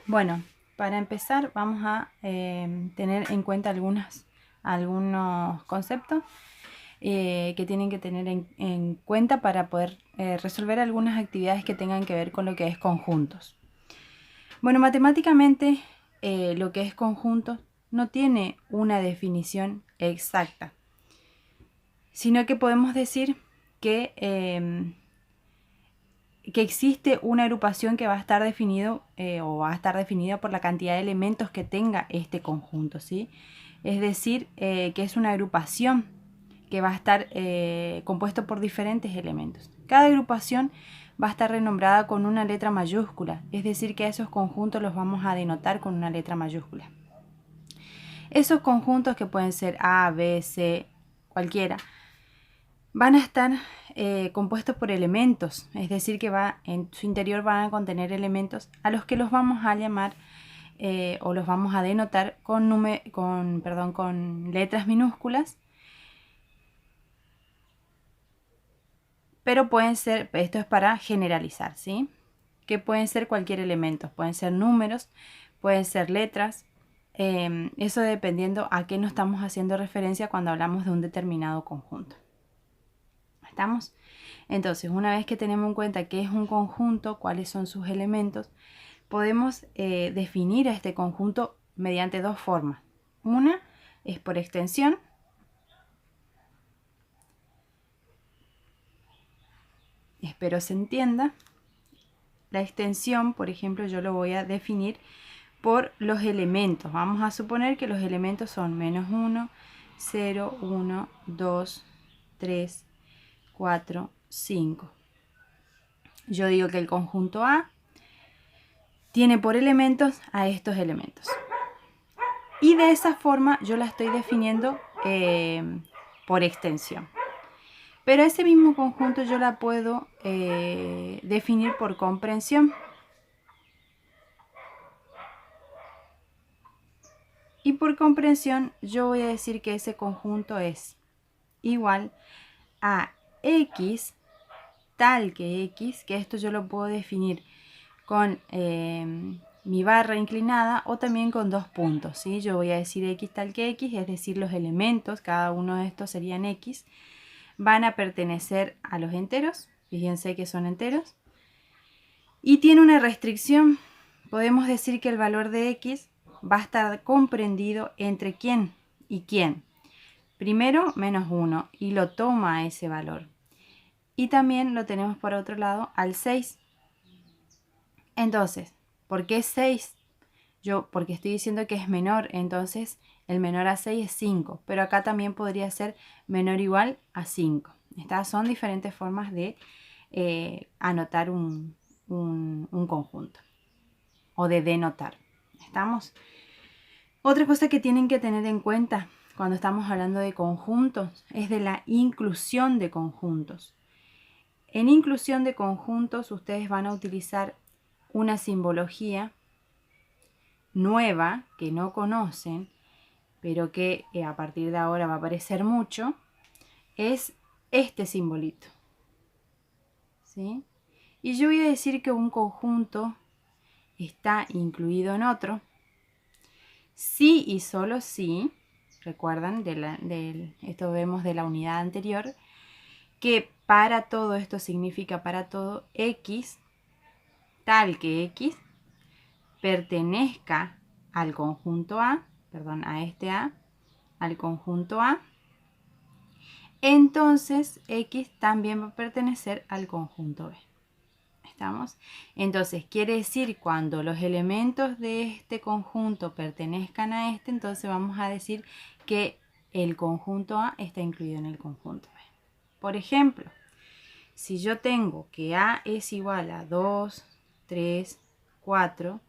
Bueno, para empezar vamos a tener en cuenta algunos conceptos que tienen que tener en cuenta para poder resolver algunas actividades que tengan que ver con lo que es conjuntos. Bueno, matemáticamente lo que es conjuntos no tiene una definición exacta, sino que podemos decir que existe una agrupación que va a estar definido o va a estar definida por la cantidad de elementos que tenga este conjunto, ¿sí? Es decir, que es una agrupación que va a estar compuesto por diferentes elementos. Cada agrupación va a estar renombrada con una letra mayúscula, es decir, que a esos conjuntos los vamos a denotar con una letra mayúscula. Esos conjuntos, que pueden ser A, B, C, cualquiera, van a estar compuestos por elementos, es decir, que en su interior van a contener elementos a los que los vamos a llamar o los vamos a denotar con letras minúsculas, pero pueden ser, esto es para generalizar, ¿sí? Que pueden ser cualquier elemento, pueden ser números, pueden ser letras, eso dependiendo a qué nos estamos haciendo referencia cuando hablamos de un determinado conjunto. ¿Estamos? Entonces, una vez que tenemos en cuenta qué es un conjunto, cuáles son sus elementos, podemos definir a este conjunto mediante dos formas. Una es por extensión. Espero se entienda. La extensión, por ejemplo, yo lo voy a definir por los elementos. Vamos a suponer que los elementos son -1, 0, 1, 2, 3, 4, 5. Yo digo que el conjunto A tiene por elementos a estos elementos. Y de esa forma yo la estoy definiendo por extensión. Pero ese mismo conjunto yo la puedo definir por comprensión. Y por comprensión yo voy a decir que ese conjunto es igual a X tal que X, que esto yo lo puedo definir con mi barra inclinada o también con dos puntos, ¿sí? Yo voy a decir X tal que X, es decir, los elementos, cada uno de estos serían X, van a pertenecer a los enteros, fíjense que son enteros, y tiene una restricción. Podemos decir que el valor de X va a estar comprendido entre quién y quién. Primero -1 y lo toma ese valor. Y también lo tenemos por otro lado al 6. Entonces, ¿por qué 6? Porque estoy diciendo que es menor, entonces el menor a 6 es 5. Pero acá también podría ser menor o igual a 5. Estas son diferentes formas de anotar un conjunto o de denotar. ¿Estamos? Otra cosa que tienen que tener en cuenta cuando estamos hablando de conjuntos es de la inclusión de conjuntos. En inclusión de conjuntos ustedes van a utilizar una simbología nueva que no conocen, pero que a partir de ahora va a aparecer mucho, es este simbolito, ¿sí? Y yo voy a decir que un conjunto está incluido en otro si y solo si, recuerdan, esto vemos de la unidad anterior, que para todo, esto significa para todo, X, tal que X, pertenezca al conjunto A, perdón, a este A, al conjunto A, entonces X también va a pertenecer al conjunto B. ¿Estamos? Entonces, quiere decir cuando los elementos de este conjunto pertenezcan a este, entonces vamos a decir que el conjunto A está incluido en el conjunto B. Por ejemplo, si yo tengo que A es igual a 2, 3, 4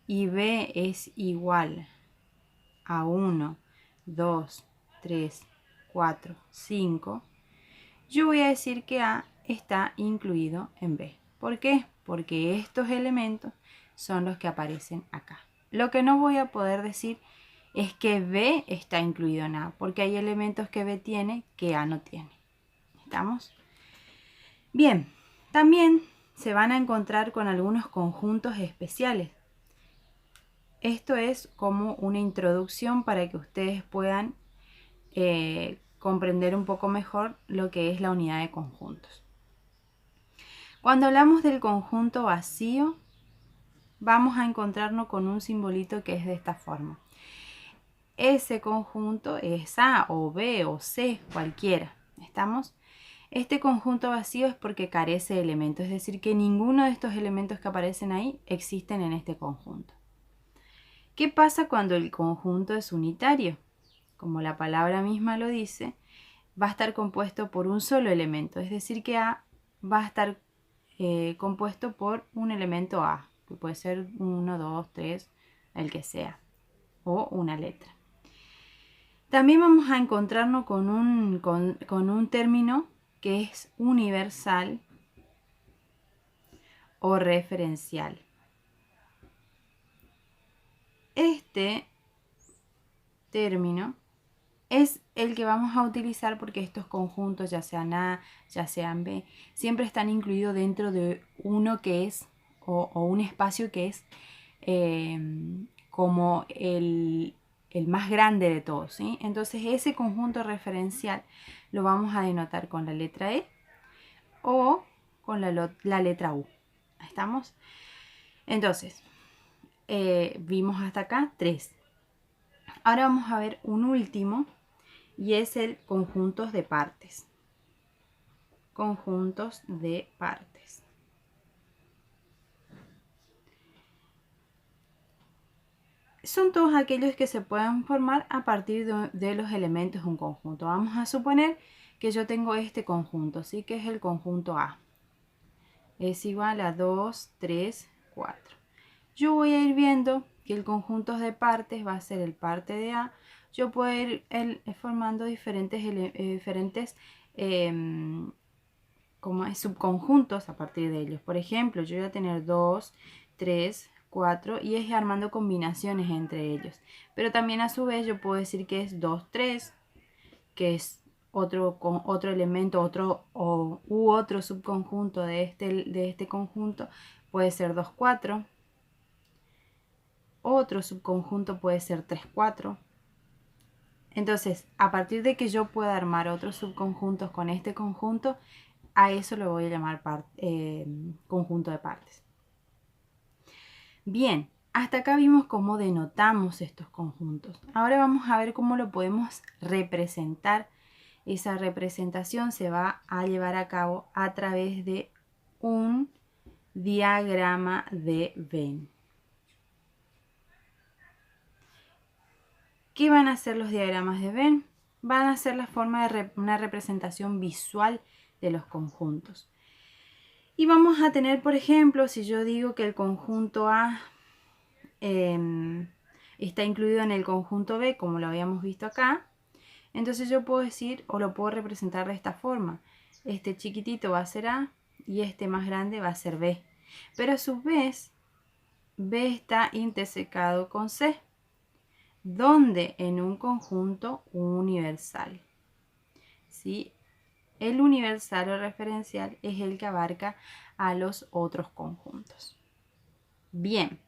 y B es igual a 1, 2, 3, 4, 5, yo voy a decir que A está incluido en B. ¿Por qué? Porque estos elementos son los que aparecen acá. Lo que no voy a poder decir es que B está incluido en A, porque hay elementos que B tiene que A no tiene. ¿Estamos? Bien, también se van a encontrar con algunos conjuntos especiales, esto es como una introducción para que ustedes puedan comprender un poco mejor lo que es la unidad de conjuntos. Cuando hablamos del conjunto vacío, vamos a encontrarnos con un simbolito que es de esta forma. Ese conjunto es A o B o C, cualquiera. ¿Estamos? Este conjunto vacío es porque carece de elementos, es decir, que ninguno de estos elementos que aparecen ahí existen en este conjunto. ¿Qué pasa cuando el conjunto es unitario? Como la palabra misma lo dice, va a estar compuesto por un solo elemento, es decir, que A va a estar compuesto por un elemento A, que puede ser 1, 2, 3, el que sea, o una letra. También vamos a encontrarnos con un término que es universal o referencial. Este término es el que vamos a utilizar porque estos conjuntos, ya sean A, ya sean B, siempre están incluidos dentro de uno que es, o un espacio que es como el más grande de todos, ¿sí? Entonces ese conjunto referencial lo vamos a denotar con la letra E o con la letra U. ¿Estamos? Entonces, vimos hasta acá 3. Ahora vamos a ver un último y es el conjuntos de partes. Conjuntos de partes. Son todos aquellos que se puedan formar a partir de los elementos de un conjunto. Vamos a suponer que yo tengo este conjunto, ¿sí? Que es el conjunto A. Es igual a 2, 3, 4. Yo voy a ir viendo que el conjunto de partes va a ser el parte de A. Yo puedo ir formando diferentes como subconjuntos a partir de ellos. Por ejemplo, yo voy a tener 2, 3, 4 y es armando combinaciones entre ellos. Pero también a su vez yo puedo decir que es 2, 3, que es otro elemento, otro subconjunto de este conjunto. Puede ser 2, 4. Otro subconjunto puede ser 3, 4. Entonces, a partir de que yo pueda armar otros subconjuntos con este conjunto, a eso lo voy a llamar conjunto de partes. Bien, hasta acá vimos cómo denotamos estos conjuntos. Ahora vamos a ver cómo lo podemos representar. Esa representación se va a llevar a cabo a través de un diagrama de Venn. ¿Qué van a hacer los diagramas de Venn? Van a ser la forma de una representación visual de los conjuntos. Y vamos a tener, por ejemplo, si yo digo que el conjunto A está incluido en el conjunto B, como lo habíamos visto acá, entonces yo puedo decir, o lo puedo representar de esta forma. Este chiquitito va a ser A y este más grande va a ser B. Pero a su vez, B está intersecado con C, donde en un conjunto universal. ¿Sí? El universal o referencial es el que abarca a los otros conjuntos. Bien,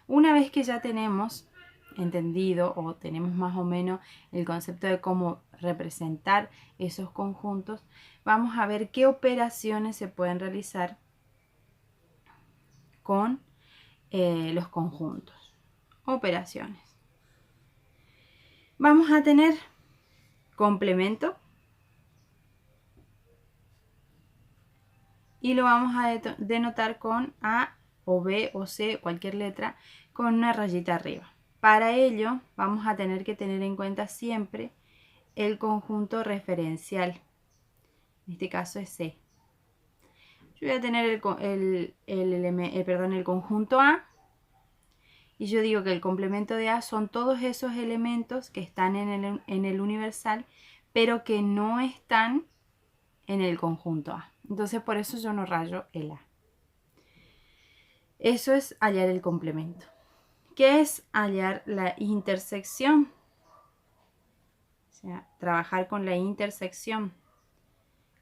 una vez que ya tenemos entendido o tenemos más o menos el concepto de cómo representar esos conjuntos, vamos a ver qué operaciones se pueden realizar con los conjuntos. Operaciones. Vamos a tener complemento y lo vamos a denotar con A o B o C, cualquier letra, con una rayita arriba. Para ello vamos a tener que tener en cuenta siempre el conjunto referencial. En este caso es C. Yo voy a tener el conjunto A y yo digo que el complemento de A son todos esos elementos que están en el universal, pero que no están en el conjunto A. Entonces por eso yo no rayo el A. Eso es hallar el complemento. ¿Qué es hallar la intersección? O sea, trabajar con la intersección.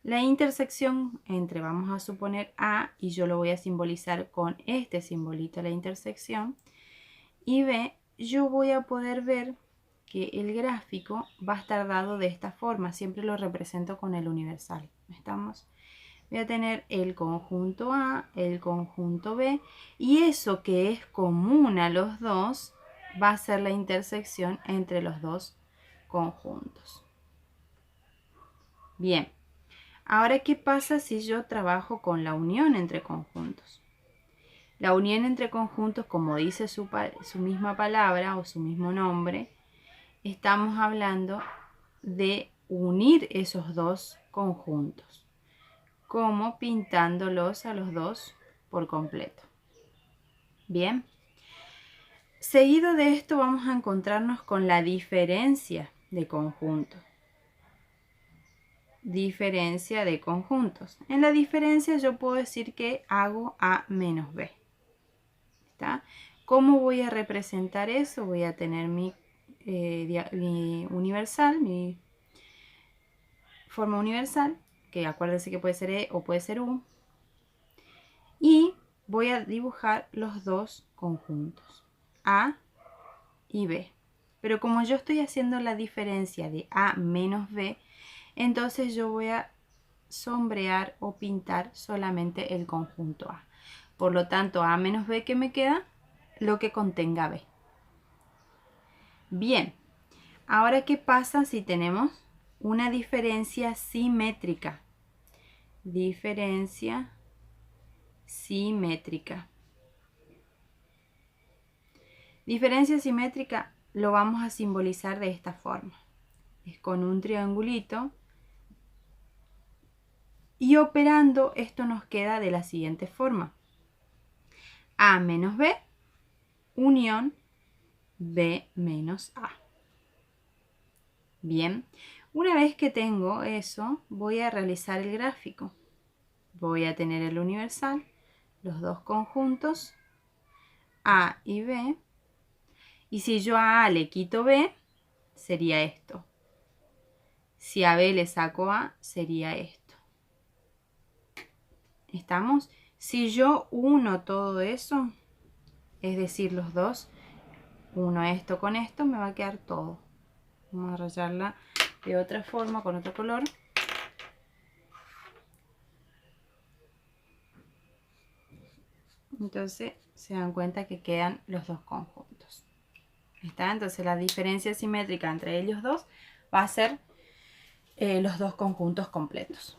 La intersección entre, vamos a suponer A, y yo lo voy a simbolizar con este simbolito, la intersección. y B, yo voy a poder ver que el gráfico va a estar dado de esta forma. Siempre lo represento con el universal. ¿Estamos? Voy a tener el conjunto A, el conjunto B, y eso que es común a los dos va a ser la intersección entre los dos conjuntos. Bien, ahora ¿qué pasa si yo trabajo con la unión entre conjuntos? La unión entre conjuntos, como dice su misma palabra o su mismo nombre, estamos hablando de unir esos dos conjuntos, como pintándolos a los dos por completo. Bien, seguido de esto vamos a encontrarnos con la diferencia de conjuntos. Diferencia de conjuntos. En la diferencia yo puedo decir que hago A menos B. ¿Está? ¿Cómo voy a representar eso? Voy a tener mi universal, mi forma universal, que acuérdense que puede ser E o puede ser U. Y voy a dibujar los dos conjuntos, A y B. Pero como yo estoy haciendo la diferencia de A menos B, entonces yo voy a sombrear o pintar solamente el conjunto A. Por lo tanto, A menos B, que me queda lo que contenga B. Bien, ahora ¿qué pasa si tenemos una diferencia simétrica? Diferencia simétrica. Diferencia simétrica lo vamos a simbolizar de esta forma. Es con un triangulito. Y operando esto nos queda de la siguiente forma. A menos B, unión B menos A. Bien, una vez que tengo eso, voy a realizar el gráfico. Voy a tener el universal, los dos conjuntos, A y B. Y si yo a A le quito B, sería esto. Si a B le saco A, sería esto. ¿Estamos? Si yo uno todo eso, es decir, los dos, uno esto con esto, me va a quedar todo. Vamos a rayarla de otra forma, con otro color. Entonces se dan cuenta que quedan los dos conjuntos. ¿Está? Entonces la diferencia simétrica entre ellos dos va a ser los dos conjuntos completos.